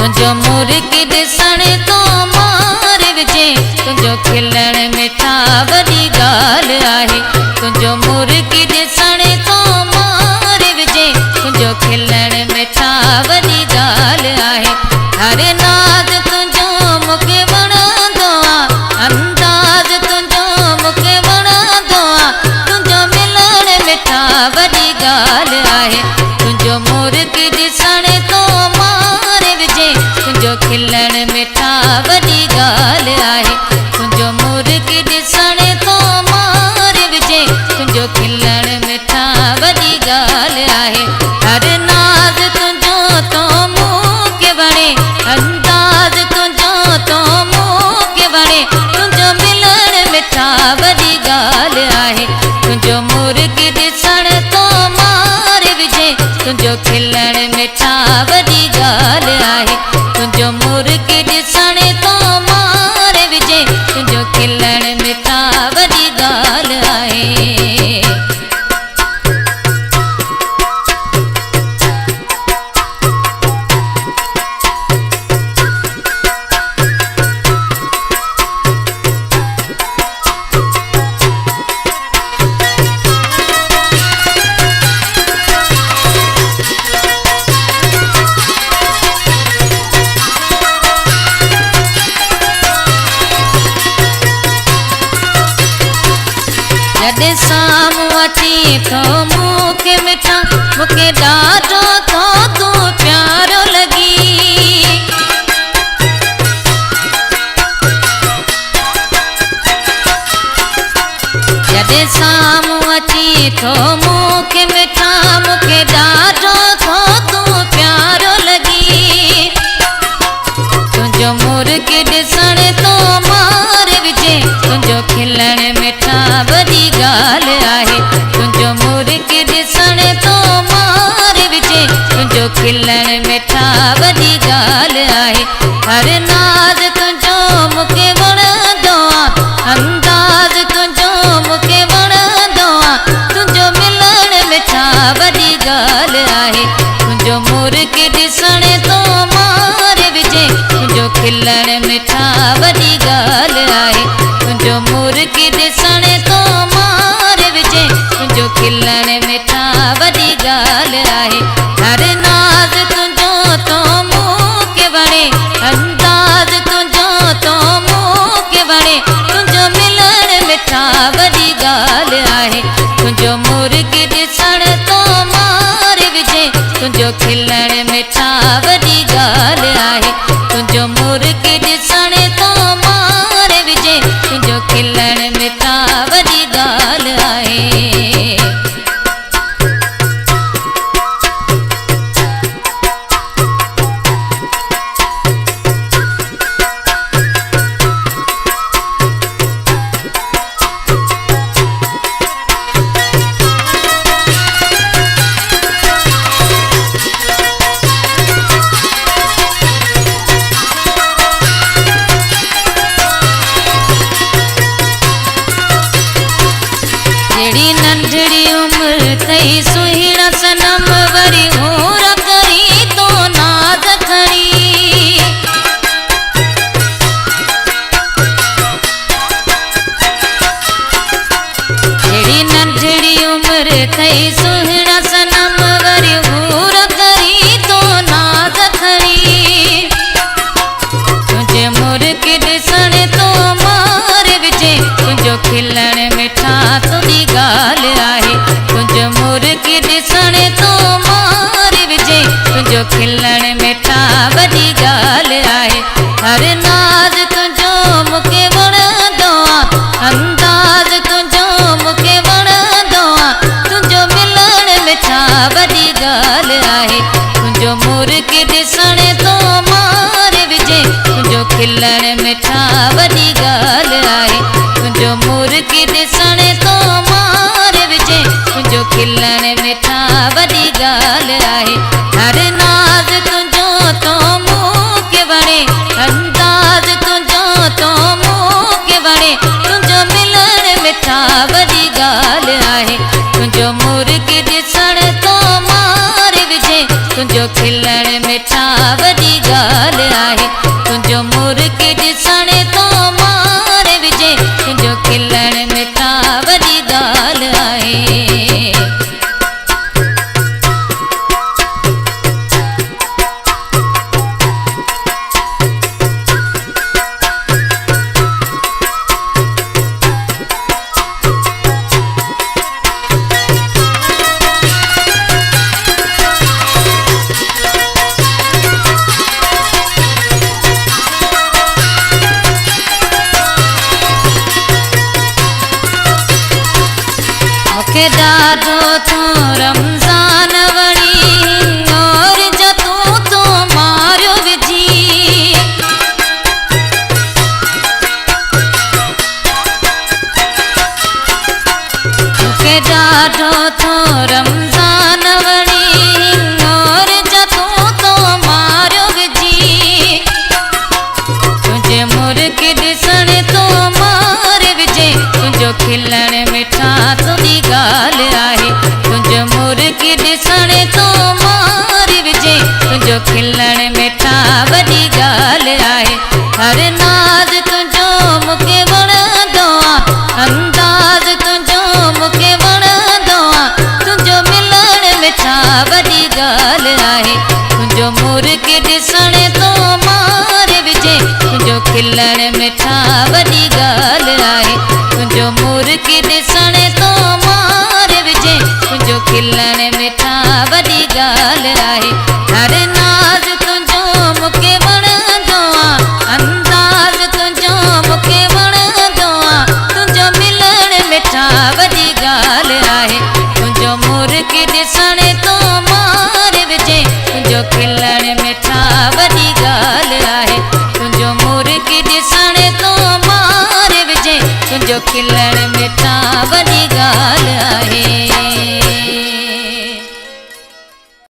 तुझो मुर्गी ॾिसण तो मार विझे तुझो खिलण मिठा वॾी ॻाल्हि आहे तुझो मुर्गी ॾिसण तो मार विझे तुझो खिलण मिठा वॾी ॻाल्हि आहे हर नाज़ तुझो मूंखे वणंदो आहे अंदाज़ तुझो मूंखे वणंदो आहे तुझो मिलण मिठा वॾी ॻाल्हि आहे तुझो मुर्गी ॾिसण तो मार विझे तुझो खिलण मिठा वॾी ॻाल्हि आहे तुझो मुर्गी ॾिसण तो मार विझे तुझो खिलण मिठा वॾी ॻाल्हि आहे हर नाज़ तुझो तो मूंखे वणे अंदाज़ तुझो तो मूंखे वणे तुझो मिलण मिठा वॾी ॻाल्हि आहे तुझो मुर्गी ॾिसण तो मार विझे तुझो खिलण मिठा वॾी ॻाल्हि आहे तुझो मुर्गी ॾिसण तो मार विझे तुझो खिलण मिठा वॾी ॻाल्हि आहे जॾहिं साम्हूं अची थो मूंखे मिठा मूंखे ॾाढो थो तूं प्यारो लॻी जॾहिं साम्हूं अची थो मूंखे मिठा मूंखे ॾाढो थो तूं प्यारो लॻी तुंहिंजो मुर्गी ॾिसण तो मार विझे तुंहिंजो खिलण मिठा वॾी ॻाल्हि आहे तुंहिंजो मुर्गी ॾिसण तो मार विझे तुंहिंजो खिलण मिठा वॾी ॻाल्हि आहे हर नाज़ तुंहिंजो मूंखे वणंदो आहे अंदाज़ तुंहिंजो मूंखे वणंदो आहे तुंहिंजो मिलण मिठा वॾी ॻाल्हि आहे तुंहिंजो मुर्गी ॾिसण तो मार विझे तुंहिंजो खिलण मिठा वॾी ॻाल्हि आहे तुंहिंजो मुर्गी ॾिसण तो मार विझे तुंहिंजो खिलण मिठा वॾी ॻाल्हि आहे हर नाज़ तुंहिंजो तो मूंखे वणे अंदाज़ तुंहिंजो तो मूंखे वणे तुंहिंजो मिलण मिठा वॾी ॻाल्हि आहे तुंहिंजो मुर्गी ॾिसण तो मार विझे तुंहिंजो खिलण मिठा वॾी ॻाल्हि आहे तुंहिंजो मुर्गी ॾिसण तो मार विझे तुंहिंजो खिलण मिठा वॾी ॻाल्हि आहे जहिड़ी नंढड़ी उम्र थई सुहिणा सनम वरी होर करी तो नाज़ खणी जहिड़ी नंढड़ी उम्र थई सुहिणा सनम वरी होर करी तो नाज़ खणी तुंहिंजे मुर्गी ॾिसण तो मार विझे तुंहिंजो खिलण मिठा तुंहिंजी ॻाल्हि आहे तुंहिंजो मुर्गी ॾिसण तो मार विझे तुंहिंजो खिलण मिठा वॾी ॻाल्हि आहे हर नाज़ तुंहिंजो मूंखे वणंदो आहे अंदाज़ तुंहिंजो मूंखे वणंदो आहे तुंहिंजो मिलण मिठा वॾी ॻाल्हि आहे तुंहिंजो मुर्गी ॾिसण तो मार विझे तुंहिंजो खिलण मिठा वॾी ॻाल्हि आहे तुंहिंजो मुर्गी ॾिसण तो मार विझे तुंहिंजो खिलण मिठा वॾी ॻाल्हि आहे हर नाज़ तुंहिंजो तो मूंखे वणे अंदाज़ तुंहिंजो तो मूंखे वणे तुंहिंजो मिलण मिठा वॾी ॻाल्हि आहे तुंहिंजो मुर्गी ॾिसण तो मार विझे तुंहिंजो खिलण मिठा वॾी ॻाल्हि आहे। तुंहिंजो मुर्गी ॾिसण तो मार विझे, तुंहिंजो खिलण मिठा वॾी ॻाल्हि आहे। मूंखे ॾाढो थो रमज़ान वणी और जतूं तो मारियो विझी। मूंखे ॾाढो थो रमज़ान वणी और जतूं तो मारियो विझी। तुंहिंजे मुर्गी ॾिसण तो मार विझे, तुंहिंजो खिलण मिठा तुंहिंजी ॻाल्हि आहे। तुंहिंजो मुर्गी ॾिसण तो मार विझे, तुंहिंजो खिलण मिठा वॾी ॻाल्हि आहे। हर नाज़ तुंहिंजो मूंखे वणंदो आहे, अंदाज़ तुंहिंजो मूंखे वणंदो आहे। तुंहिंजो मिलण मिठा वॾी ॻाल्हि आहे। तुंहिंजो मुर्गी ॾिसण तो मार विझे, तुंहिंजो खिलण मिठा वॾी ॻाल्हि आहे। तुंहिंजो मुर्गी ॾिसण तो मार विझे, तुंहिंजो खिलण मिठा वॾी ॻाल्हि आहे। हर नाज़ तुंहिंजो मूंखे वणंदो आहे, अंदाज़ तुंहिंजो मूंखे वणंदो आहे। तुंहिंजो मिलण मिठा वॾी ॻाल्हि आहे। तुंहिंजो मुर्गी ॾिसण तो मार विझे, तुंहिंजो खिलण मिठा वॾी ॻाल्हि आहे। तुंहिंजो मुर्गी ॾिसण तो मार विझे, तुंहिंजो खिलण मिठा वॾी ॻाल्हि आहे।